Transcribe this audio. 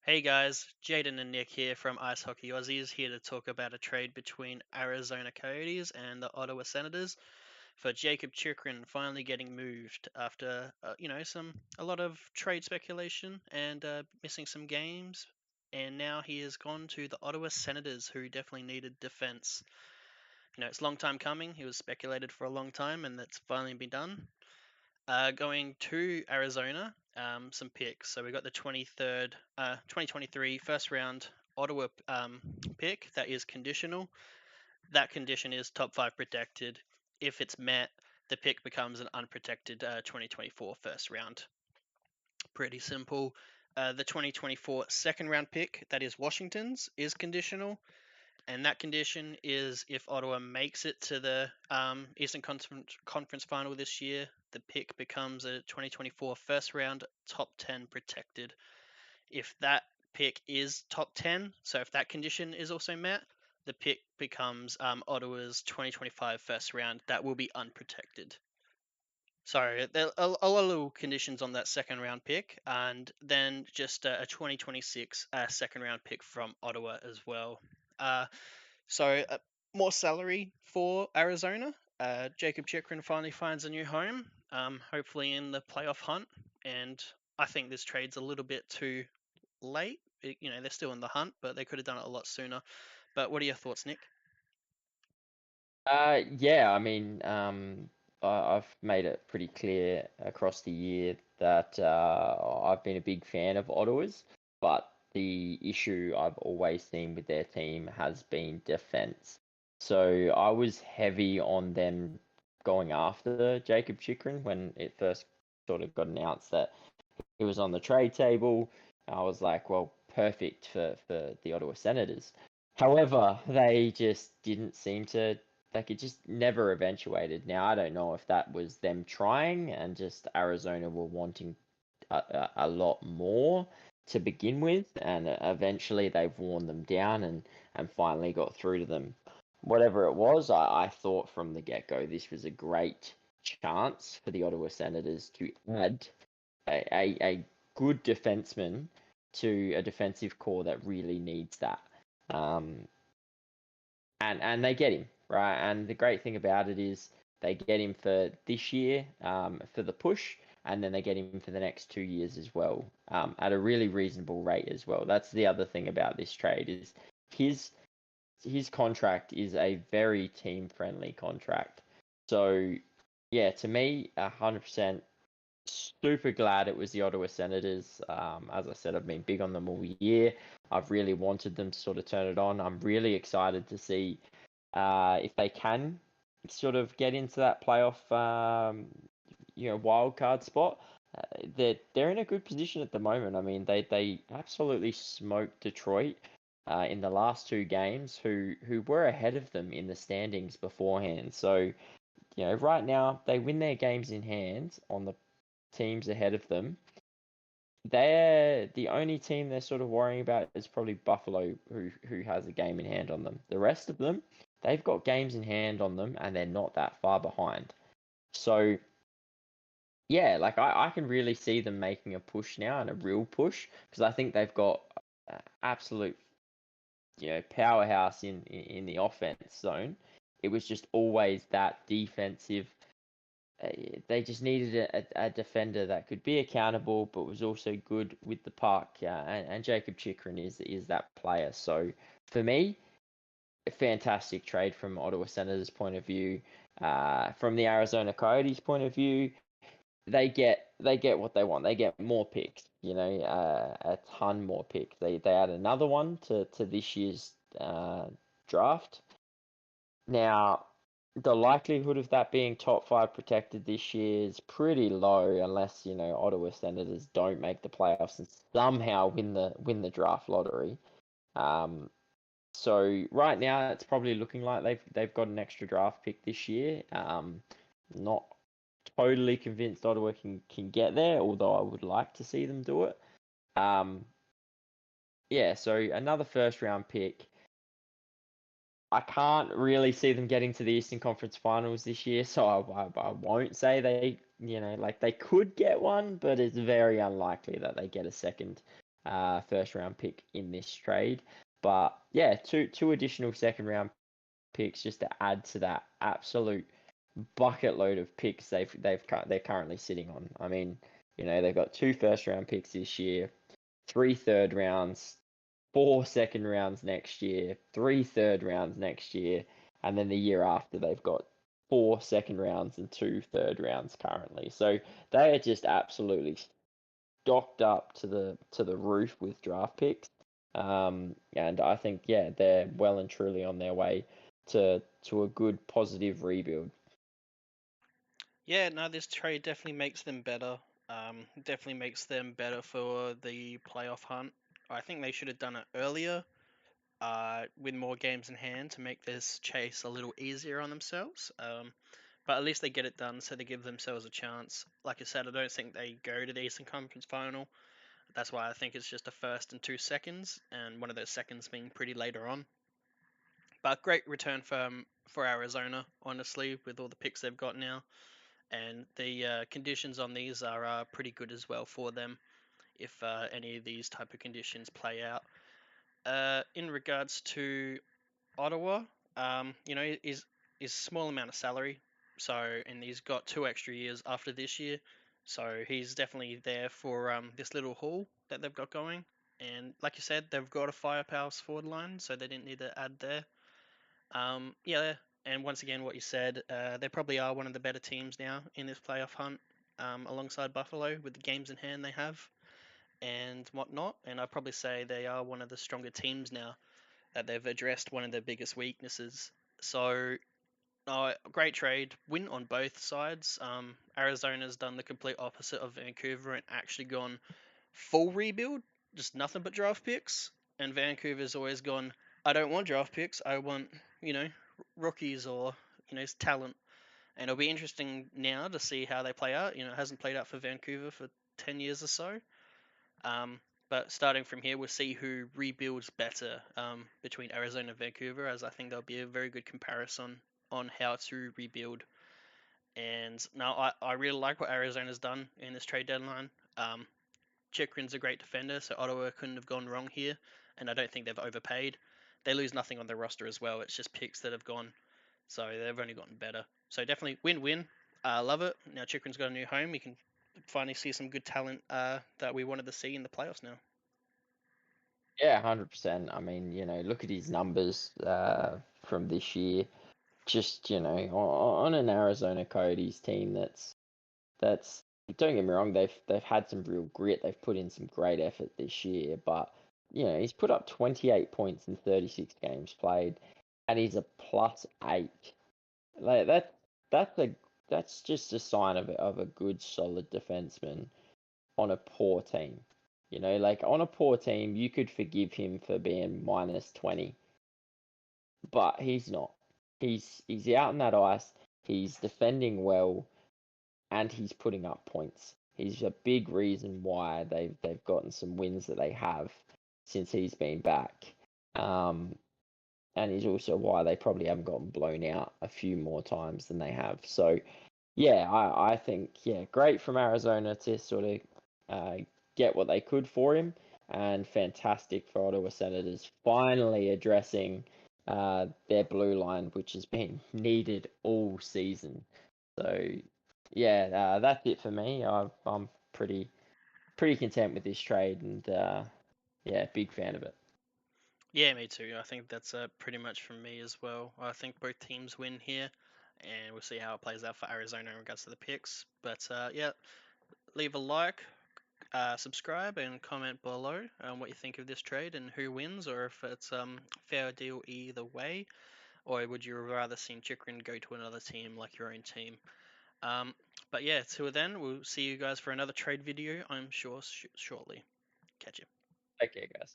Hey guys, Jaden and Nick here from Ice Hockey Aussies, here to talk about a trade between Arizona Coyotes and the Ottawa Senators for Jacob Chikrin finally getting moved after a lot of trade speculation and missing some games, and now he has gone to the Ottawa Senators, who definitely needed defense. It's a long time coming. He was speculated for a long time, and that's finally been done. Going to Arizona, some picks. So we got the 2023 first round Ottawa pick that is conditional. That condition is top five protected. If it's met, the pick becomes an unprotected 2024 first round. Pretty simple. The 2024 second round pick, that is Washington's, is conditional. And that condition is if Ottawa makes it to the Eastern Conference final this year, the pick becomes a 2024 first round top 10 protected. If that pick is top 10, so if that condition is also met, the pick becomes Ottawa's 2025 first round. That will be unprotected. Sorry, there are a lot of little conditions on that second round pick, and then just a 2026 second round pick from Ottawa as well. Uh, so more salary for Arizona. Jacob Chikrin finally finds a new home, hopefully in the playoff hunt. And I think this trade's a little bit too late. They're still in the hunt, but they could have done it a lot sooner. But what are your thoughts, Nick? Yeah, I mean, I've made it pretty clear across the year that I've been a big fan of Ottawa's, but the issue I've always seen with their team has been defense. So I was heavy on them going after Jacob Chikrin when it first sort of got announced that he was on the trade table. I was like, well, perfect for the Ottawa Senators. However, they just didn't seem to, like, it just never eventuated. Now, I don't know if that was them trying and just Arizona were wanting a lot more to begin with, and eventually they've worn them down and finally got through to them. Whatever it was, I thought from the get go this was a great chance for the Ottawa Senators to add a good defenseman to a defensive core that really needs that. Um, and they get him, right? And the great thing about it is they get him for this year, for the push, and then they get him for the next 2 years as well, at a really reasonable rate as well. That's the other thing about this trade is his his contract is a very team friendly contract. So yeah, to me, 100% super glad it was the Ottawa Senators. As I said, I've been big on them all year. I've really wanted them to sort of turn it on. I'm really excited to see if they can sort of get into that playoff, wild card spot. They're in a good position at the moment. I mean, they absolutely smoked Detroit in the last two games, who were ahead of them in the standings beforehand. So right now they win their games in hand on the teams ahead of them. They're the only team they're sort of worrying about is probably Buffalo, who has a game in hand on them. The rest of them, they've got games in hand on them, and they're not that far behind. So yeah, like I can really see them making a push now and a real push because I think they've got absolute powerhouse in the offense zone. It was just always that defensive uh, they just needed a defender that could be accountable, but was also good with the puck. And Jacob Chikrin is that player. So for me, a fantastic trade from Ottawa Senators' point of view. From the Arizona Coyotes' point of view, they get what they want. They get more picks. A ton more picks. They add another one to this year's draft. Now, the likelihood of that being top five protected this year is pretty low, unless Ottawa Senators don't make the playoffs and somehow win the draft lottery. Um, so right now it's probably looking like they've got an extra draft pick this year. Not totally convinced Ottawa can get there, although I would like to see them do it. Um, yeah, so another first round pick. I can't really see them getting to the Eastern Conference Finals this year, so I won't say they, like they could get one, but it's very unlikely that they get a second. first round pick in this trade. But yeah, two additional second round picks just to add to that absolute bucket load of picks they're currently sitting on. I mean, they've got 2 first round picks this year, 3 third rounds, 4 second rounds next year, 3 third rounds next year, and then the year after they've got 4 second rounds and 2 third rounds currently. So they are just absolutely stocked up to the roof with draft picks. And I think they're well and truly on their way to a good positive rebuild. Yeah, no, this trade definitely makes them better. Definitely makes them better for the playoff hunt. I think they should have done it earlier, with more games in hand to make this chase a little easier on themselves. But at least they get it done, so they give themselves a chance. Like I said, I don't think they go to the Eastern Conference Final. That's why I think it's just a first and 2 seconds, and one of those seconds being pretty later on. But great return for Arizona, honestly, with all the picks they've got now, and the conditions on these are pretty good as well for them if any of these type of conditions play out. In regards to Ottawa, is small amount of salary, and he's got 2 extra years after this year, so he's definitely there for this little haul that they've got going. And like you said, they've got a firepower forward line, so they didn't need to add there. Yeah, and once again, what you said, they probably are one of the better teams now in this playoff hunt, alongside Buffalo with the games in hand they have and whatnot. And I'd probably say they are one of the stronger teams now that they've addressed one of their biggest weaknesses. So, great trade, win on both sides. Arizona's done the complete opposite of Vancouver and actually gone full rebuild, just nothing but draft picks. And Vancouver's always gone, I don't want draft picks, I want, you know, rookies or, talent. And it'll be interesting now to see how they play out. It hasn't played out for Vancouver for 10 years or so. But starting from here, we'll see who rebuilds better, between Arizona and Vancouver, as I think there'll be a very good comparison on how to rebuild. And now I really like what Arizona's done in this trade deadline. Chychrun's a great defender, so Ottawa couldn't have gone wrong here, and I don't think they've overpaid. They lose nothing on their roster as well. It's just picks that have gone, so they've only gotten better. So definitely win-win. Love it. Now Chychrun's got a new home. We can finally see some good talent that we wanted to see in the playoffs now. Yeah, 100%. I mean, look at his numbers from this year. Just, on an Arizona Coyotes team that's don't get me wrong, they've had some real grit. They've put in some great effort this year, but he's put up 28 points in 36 games played, and he's a +8. Like that's a that's just a sign of a good solid defenseman on a poor team. Like on a poor team, you could forgive him for being -20, but he's not. He's out on that ice. He's defending well, and he's putting up points. He's a big reason why they've gotten some wins that they have since he's been back. And he's also why they probably haven't gotten blown out a few more times than they have. So yeah, I think great from Arizona to sort of get what they could for him, and fantastic for Ottawa Senators finally addressing their blue line, which has been needed all season. So yeah, that's it for me. I'm pretty content with this trade, and yeah, big fan of it. Yeah, me too. I think that's pretty much from me as well. I think both teams win here, and we'll see how it plays out for Arizona in regards to the picks. But yeah, leave a like, subscribe, and comment below on what you think of this trade and who wins, or if it's fair deal either way, or would you rather see Chychrun go to another team like your own team? Um, but yeah, till then, we'll see you guys for another trade video, I'm sure, shortly. Catch you. Okay, guys.